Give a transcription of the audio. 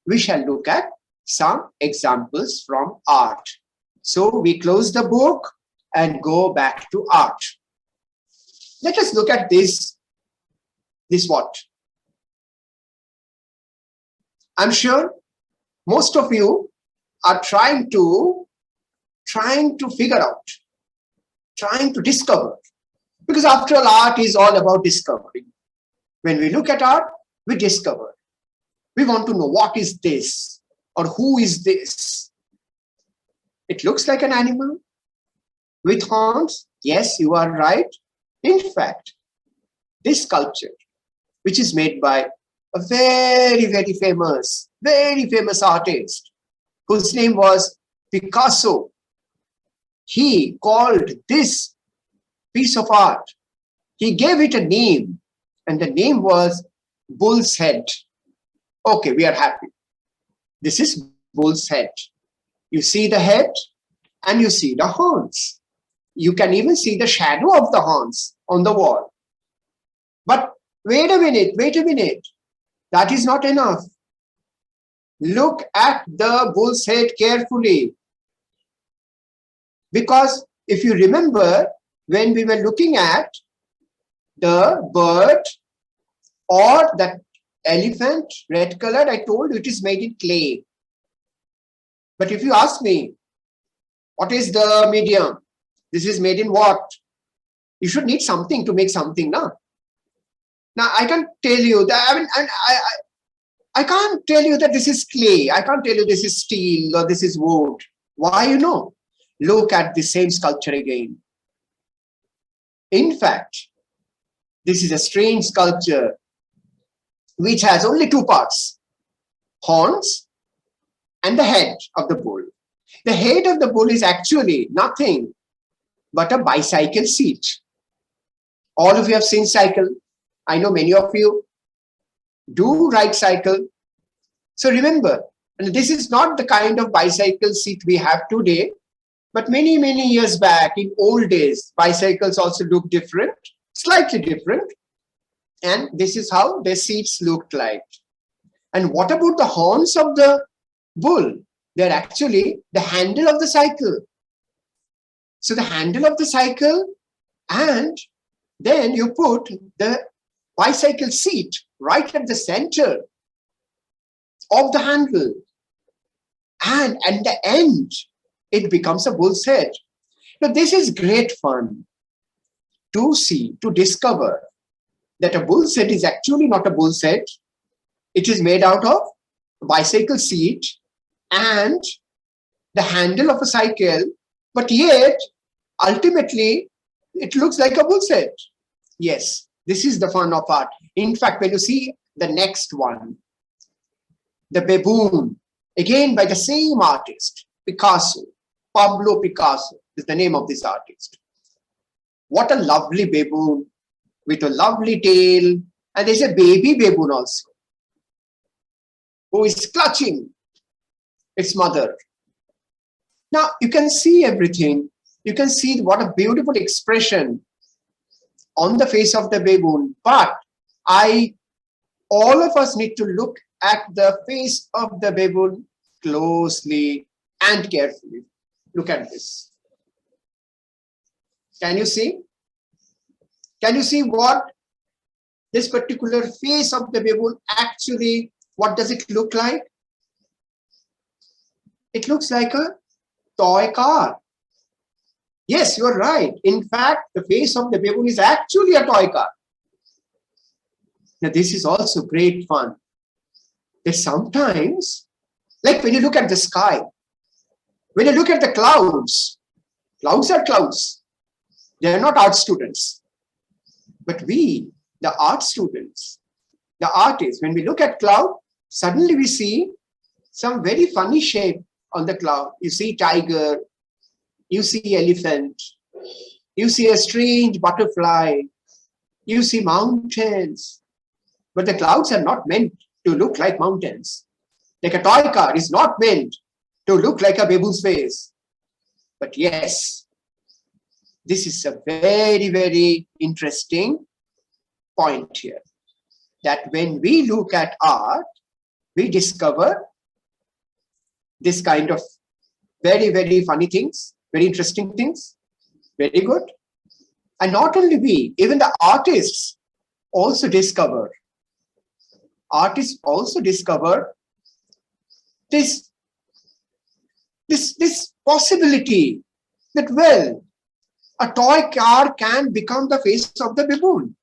we shall look at some examples from art. So we close the book and go back to art. Let us look at this. This what? I'm sure most of you are trying to figure out, trying to discover. Because after all, art is all about discovery. When we look at art, we discover. We want to know what is this or who is this. It looks like an animal with horns. Yes, you are right. In fact, this sculpture, which is made by a very, very famous artist whose name was Picasso. He called this piece of art, he gave it a name, and the name was Bull's Head. Okay, we are happy. This is Bull's Head. You see the head and you see the horns. You can even see the shadow of the horns on the wall. But wait a minute. That is not enough. Look at the bull's head carefully. Because if you remember, when we were looking at the bird or that elephant, red colored, I told you it is made in clay. But if you ask me, what is the medium? This is made in what? You should need something to make something, no? Now, I can't tell you that, I can't tell you that this is clay. I can't tell you this is steel or this is wood. Why, you know? Look at the same sculpture again. In fact, this is a strange sculpture which has only two parts, horns and the head of the bull. The head of the bull is actually nothing but a bicycle seat. All of you have seen cycle. I know many of you do ride cycle. So remember, and this is not the kind of bicycle seat we have today, but many, many years back, in old days, bicycles also looked different, slightly different. And this is how their seats looked like. And what about the horns of the bull? They're actually the handle of the cycle. So the handle of the cycle, and then you put the bicycle seat right at the center of the handle. And at the end, it becomes a bull's head. Now, this is great fun to see, to discover that a bull's head is actually not a bull's head. It is made out of a bicycle seat and the handle of a cycle, but yet, ultimately, it looks like a bull's head. Yes, this is the fun of art. In fact, when you see the next one, the baboon, again by the same artist, Picasso, Pablo Picasso is the name of this artist. What a lovely baboon with a lovely tail. And there's a baby baboon also who is clutching its mother. Now, you can see everything. You can see what a beautiful expression on the face of the baboon. But all of us need to look at the face of the baboon closely and carefully. Look at this. Can you see? Can you see what this particular face of the baboon actually, what does it look like? It looks like a toy car. Yes, you're right. In fact, the face of the baboon is actually a toy car. Now, this is also great fun. That sometimes, like when you look at the sky, when you look at the clouds, clouds are clouds. They are not art students. But we, the art students, the artists, when we look at cloud, suddenly we see some very funny shape on the cloud. You see tiger, you see elephant, you see a strange butterfly, you see mountains. But the clouds are not meant to look like mountains. Like a toy car is not meant to look like a baboon's face. But yes, this is a very, very interesting point here. That when we look at art, we discover this kind of very, very funny things, very interesting things. Very good. And not only we, even the artists also discover. Artists also discover this possibility that, well, a toy car can become the face of the baboon.